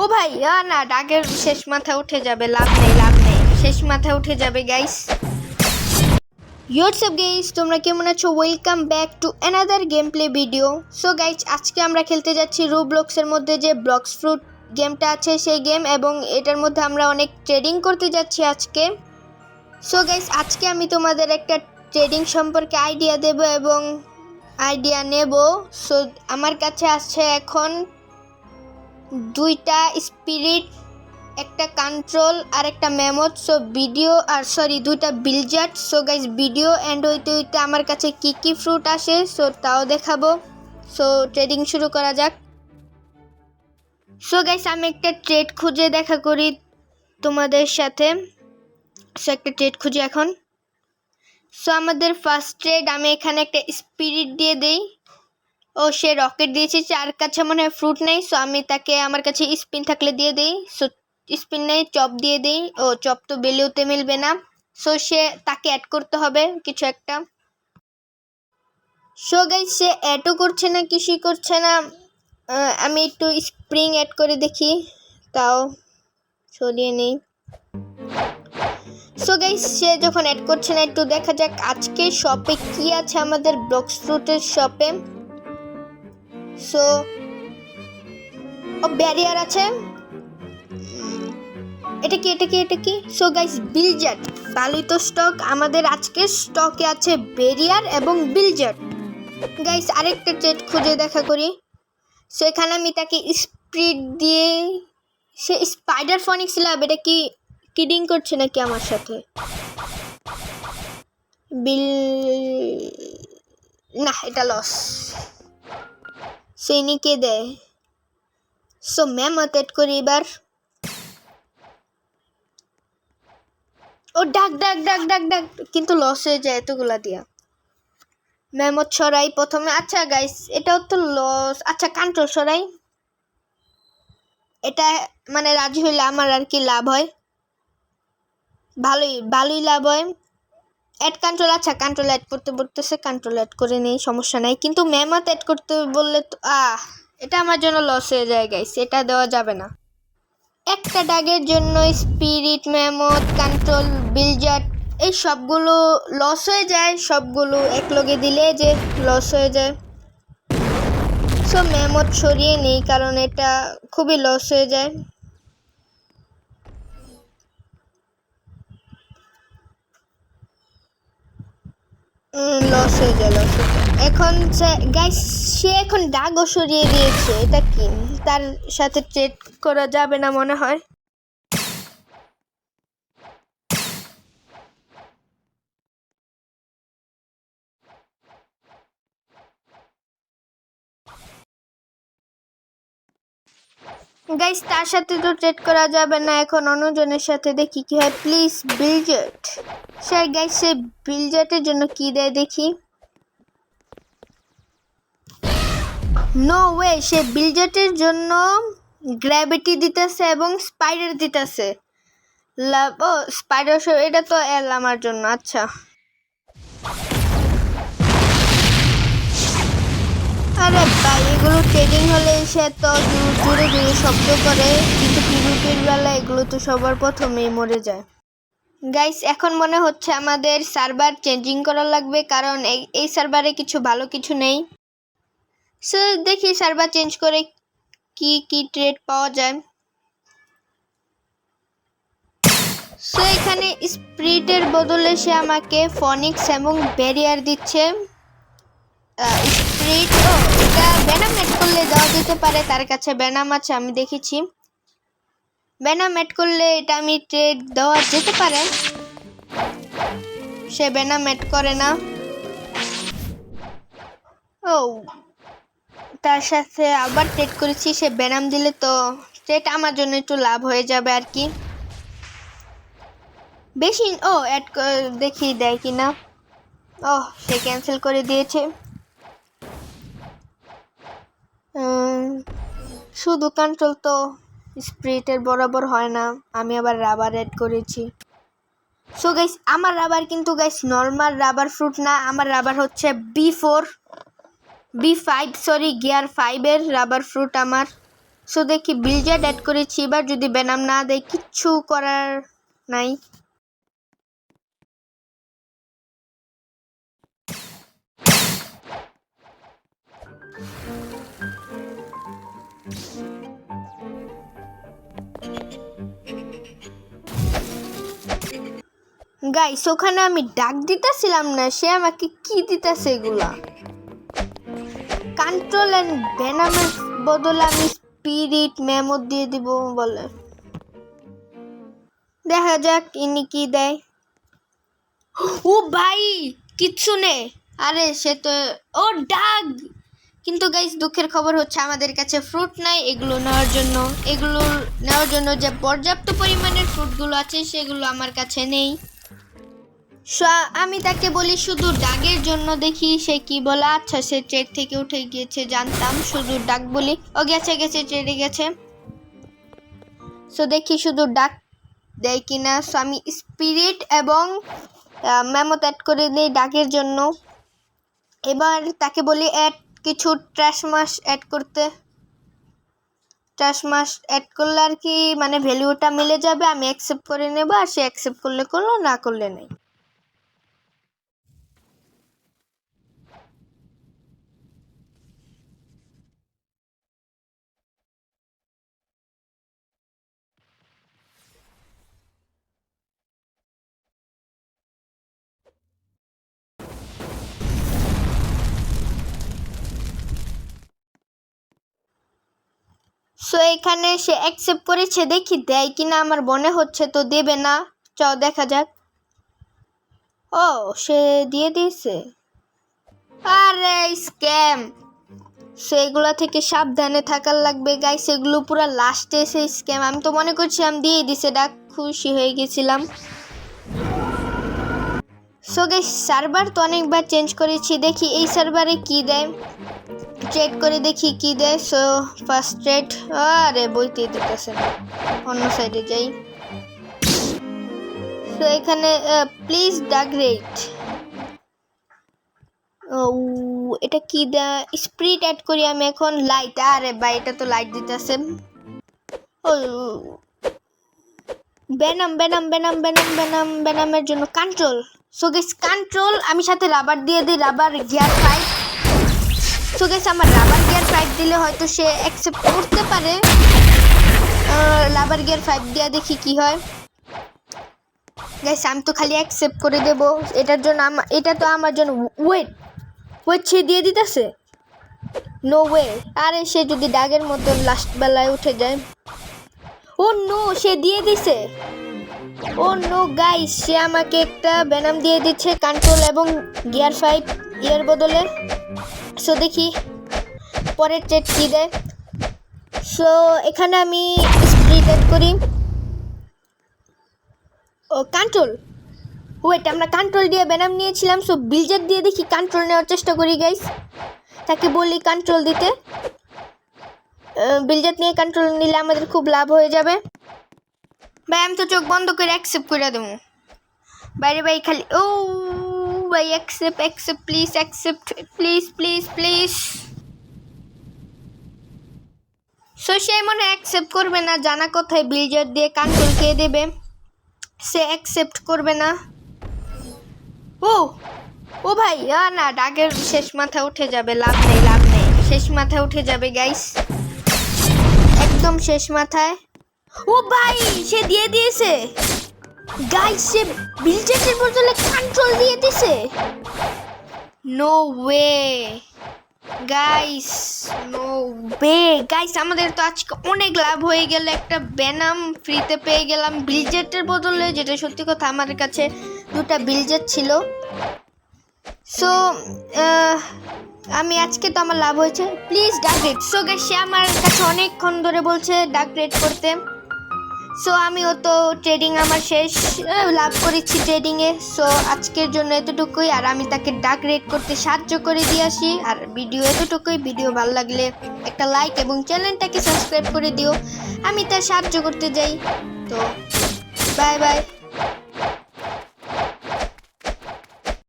ও ভাই না ডাকের শেষ মাথায় উঠে যাবে, লাভ নেই শেষ মাথায় উঠে যাবে গাইস। হোয়াটসঅ্যাপ গাইস, তোমরা কেমন আছো? Welcome back to another game play video. So guys, আজকে আমরা খেলতে যাচ্ছি রোব্লক্সের মধ্যে যে ব্লক্স ফ্রুট গেমটা আছে সেই গেম, এবং এটার মধ্যে আমরা অনেক ট্রেডিং করতে যাচ্ছি আজকে। সো গাইস, আজকে আমি তোমাদের একটা ট্রেডিং সম্পর্কে আইডিয়া দেব এবং আইডিয়া নেব। সো আমার কাছে আছে এখন দুইটা স্পিরিট, একটা কন্ট্রোল আর একটা মেমোথ। সো ভিডিও আর দুইটা বিলজার্ড। সো গাইস, ভিডিও এন্ড হইতে হইতে আমার কাছে কি কি ফ্রুট আসে সো তাও দেখাবো। সো ট্রেডিং শুরু করা যাক। সো গাইস, আমি একটা ট্রেড খুঁজে দেখা করি তোমাদের সাথে। সো একটা ট্রেড খুঁজি এখন। সো আমাদের ফার্স্ট ট্রেড, আমি এখানে একটা স্পিরিট দিয়ে দেই। ও সে রকেট দিয়েছে, যার কাছে মনে হয় ফ্রুট নেই। সো আমি তাকে আমার কাছে স্পিন থাকলে দিয়ে দিই। সো স্পিন নেই, চপ দিয়ে দিই। ও চপ তো বেলেওতে মিলবে না, সো তাকে অ্যাড করতে হবে কিছু একটা। সো গাইস, সে অ্যাডও করছে না, কিছুই করছে না। আমি একটু স্প্রিং অ্যাড করে দেখি, তাও সরিয়ে নেই। সো গাইস, সে যখন অ্যাড করছে না, একটু দেখা যাক আজকে শপে কি আছে আমাদের ব্লক্স ফ্রুটের শপে। সো ব্যারিয়ার আছে। এটা কি? সো গাইস, বিলজার্ড, ভালোই তো স্টক আমাদের আজকে স্টকে আছে, ব্যারিয়ার এবং বিলজার্ড। গাইস, আরেকটা ট্রেড খুঁজে দেখা করি। সো এখানে আমি তাকে স্পিড দিয়ে, সে স্পাইডার ফনিক্স ল্যাব, এটা কি কিডিং করছে নাকি আমার সাথে? না, এটা লস। সে নিকে দেয়। সো মেমোথ এড করি এবার। ও ডাক, কিন্তু লস হয়ে যায় এতগুলা দিয়া। মেমোথ সরাই প্রথমে। আচ্ছা গাইস, এটাও তো লস। আচ্ছা, কন্ট্রোল সরাই। এটা মানে রাজি হইলে আমার আর কি লাভ হয়, ভালোই লাভ হয়। Add control. আচ্ছা, কন্ট্রোল অ্যাড করতে বলতেছে, কন্ট্রোল অ্যাড করে নেই, সমস্যা নাই। কিন্তু মেমোথ অ্যাড করতে বললে তো এটা আমার জন্য লস হয়ে যায় গাইস, এটা দেওয়া যাবে না। একটা ডাগের জন্য স্পিরিট, মেমোথ, কন্ট্রোল, বিলজার্ড এই সবগুলো লস হয়ে যায়। সবগুলো একলগে দিলে যে লস হয়ে যায়। সো মেমোথ সরিয়ে নেই, কারণ এটা খুবই লস হয়ে যায়। লস হয়ে যায়। এখন গাইস, সে এখন ডাগও সরিয়ে দিয়েছে। এটা কি, তার সাথে ট্রেড করা যাবে না মনে হয়। গাইস, তার সাথে তো ট্রেড করা যাবে না, এখন অন্যজনের সাথে দেখি কি হয়। প্লিজ বিলজার্ড। স্যার গাইস, সে বিলজার্ডের জন্য কি দেয় দেখি। নো ওয়ে, সে বিলজার্ডের জন্য গ্র্যাভিটি দিতেছে এবং স্পাইডার দিতেছে। ও স্পাইডার, এটা তো এল আমার জন্য। আচ্ছা, আরে ভাই, এগুলো ট্রেডিং হলে সে তো জোরে শব্দ করে, কিন্তু পিভিপির বেলা এগুলো তো সবার প্রথমেই মরে যায়। গাইস, এখন মনে হচ্ছে আমাদের সার্ভার চেঞ্জিং করা লাগবে, কারণ এই সার্ভারে ভালো কিছু নেই। সো দেখি সার্ভার চেঞ্জ করে কি ট্রেড পাওয়া যায়। সো এখানে স্পিরিটের বদলে সে আমাকে ফনিক্স এবং ব্যারিয়ার দিচ্ছে। স্পিরিট, এটা ভেনাম অ্যাড করলে দেওয়া যেতে পারে, তার কাছে ভেনাম আছে আমি দেখেছি। ভেনাম অ্যাড করলে এটা আমি ট্রেড দেওয়া যেতে পারে। সে ভেনাম অ্যাড করে না। ও তার সাথে আবার ট্রেড করেছি, সে ভেনাম দিলে তো ট্রেড আমার জন্য একটু লাভ হয়ে যাবে আর কি বেশি। অ্যাড দেখি দেয় কিনা। সে ক্যান্সেল করে দিয়েছে। শুধু কন্ট্রোল তো স্পিরিটের বরাবর হয় না, আমি আবার রাবার অ্যাড করেছি। সো গাইস, আমার রাবার কিন্তু গাইস নর্মাল রাবার ফ্রুট না, আমার রাবার হচ্ছে B5 গিয়ার 5 এর রাবার ফ্রুট আমার। সো দেখি বিলজেট অ্যাড করেছি, এবার যদি বেনাম না দেয় কিচ্ছু করার নাই। গাইস ওখানে আমি ডাক দিতেছিলাম না, সে আমাকে কি দিতেছে এগুলা। কন্ট্রোল এন্ড বেনামের বদলে আমি স্পিরিট মেমো দিয়ে দিব বলে। দেখা যাক ইনি কি দেয়। ও ভাই কিচ্ছু নেই, আরে সে তো ও ডাক। কিন্তু গাইস দুঃখের খবর হচ্ছে আমাদের কাছে ফ্রুট নাই এগুলো নেওয়ার জন্য যে পর্যাপ্ত পরিমাণের ফ্রুটগুলো আছে সেগুলো আমার কাছে নেই। আমি তাকে বলি শুধু ডাকের জন্য, দেখি সে কি বলে। আচ্ছা সে ট্রেড থেকে উঠে গিয়েছে, জানতাম। শুধু ডাক বলি, ও গেছে ট্রেডে গেছে। সো দেখি শুধু ডাক দেয় কিনা। সো আমি স্পিরিট এবং মেমো অ্যাড করে দিই ডাকের জন্য। এবার তাকে বলি কিছু ট্র্যাশ মাস অ্যাড করতে। ট্র্যাশ মাস অ্যাড করলে আর কি মানে ভ্যালুটা মিলে যাবে, আমি অ্যাকসেপ্ট করে নেব, আর সে অ্যাকসেপ্ট করলে করলো, না করলে নেই। সো এখানে সে অ্যাকসেপ্ট করেছে, দেখি দেয় কিনা। আমার মনে হচ্ছে তো দেবে না, চাও দেখা যাক। ও সে দিয়ে দিয়েছে, আরে স্ক্যাম। সো এগুলো থেকে সাবধানে থাকার লাগবে গাইস, এগুলো পুরো লাস্টে এসে স্ক্যাম। আমি তো মনে করছিলাম দিয়ে দিছে, ডাক খুশি হয়ে গেছিলাম। সো গাইস সার্ভার তো অনেকবার চেঞ্জ করেছি, দেখি এই সার্ভারে কি দেয়। ট্রেড করে দেখি কি দেয়। সো ফার্স্ট ট্রেড, আরে বইতে দিতেছে না, অন্য সাইডে যাই। সো এখানে প্লিজ ডাক রেট, এটা কি দেয়। স্পিরিট অ্যাড করি আমি এখন। লাইট, আরে ভাই এটা তো লাইট দিতেছে। ও বেনামের জন্য কন্ট্রোল। সো গাইস কন্ট্রোল আমি সাথে রাবার দিয়ে দিই, রাবার গিয়ার 5। সো গাইস আমার রাবার গিয়ার 5 দিলে হয়তো সে অ্যাকসেপ্ট করতে পারে। রাবার গিয়ার 5 দিয়ে দেখি কি হয়। গাইস আমি তো খালি অ্যাকসেপ্ট করে দেব, এটার জন্য এটা তো আমার জন্য। ওয়েট সে দিয়ে দিতেছে, নো ওয়ে। আরে সে যদি ডাগের মতো লাস্ট বেলায় উঠে যায়। ও নো সে দিয়ে দিছে। ও নো গাইস সে আমাকে একটা বেনাম দিয়ে দিচ্ছে, কন্ট্রোল এবং গিয়ার 5 এর বদলে। সো দেখি পরের ট্রেড কি দেয়। সো এখানে আমি স্পিরিট অ্যাড করি। ও কন্ট্রোল, ওয়েট আমরা কন্ট্রোল দিয়ে বেনাম নিয়েছিলাম। সো বিলজেট দিয়ে দেখি কন্ট্রোল নেওয়ার চেষ্টা করি গাইস। তাকে বলি কন্ট্রোল দিতে, বিলজেট নিয়ে কন্ট্রোল নিলে আমাদের খুব লাভ হয়ে যাবে। ভাই আমি তো চোখ বন্ধ করে অ্যাকসেপ্ট করে দেবো। বাইরে ভাই খালি ও ভাই accept please, accept please. So সে মনে অ্যাকসেপ্ট করবে না, জানা কোথায় বিলজেট দিয়ে কন্ট্রোল কে দেবে, সে অ্যাকসেপ্ট করবে না। ও ভাই না, ডাগের শেষ মাথা উঠে যাবে, লাভ নেই, শেষ মাথা উঠে যাবে গাইস, একদম শেষ মাথায়। ও ভাই সে দিয়ে দিয়েছে গাইস, সে বিলজেটের বদলে কন্ট্রোল দিয়ে দিয়েছে। নো ওয়ে গাইস, আমাদের তো আজকে অনেক লাভ হয়ে গেল, একটা বেনাম ফ্রিতে পেয়ে গেলাম বিলজেটের বদলে, যেটা সত্যি কথা আমার কাছে 2টা বিলজেট ছিল। সো আমি আজকে তো আমার লাভ হয়েছে। প্লিজ ডাক রেট। সো গাইস সে আমার কাছে অনেকক্ষণ ধরে বলছে ডাক রেট করতে। সো আমিও তো ট্রেডিং আমার শেষ, লাভ করেছি ট্রেডিংয়ে। সো আজকের জন্য এতটুকুই, আর আমি তাকে ডাক রেট করতে সাহায্য করে দিয়ে আসি। আর ভিডিও এতটুকুই, ভিডিও ভালো লাগলে একটা লাইক এবং চ্যানেলটাকে সাবস্ক্রাইব করে দিও, আমি তার সাহায্য করতে যাই। তো বাই বাই।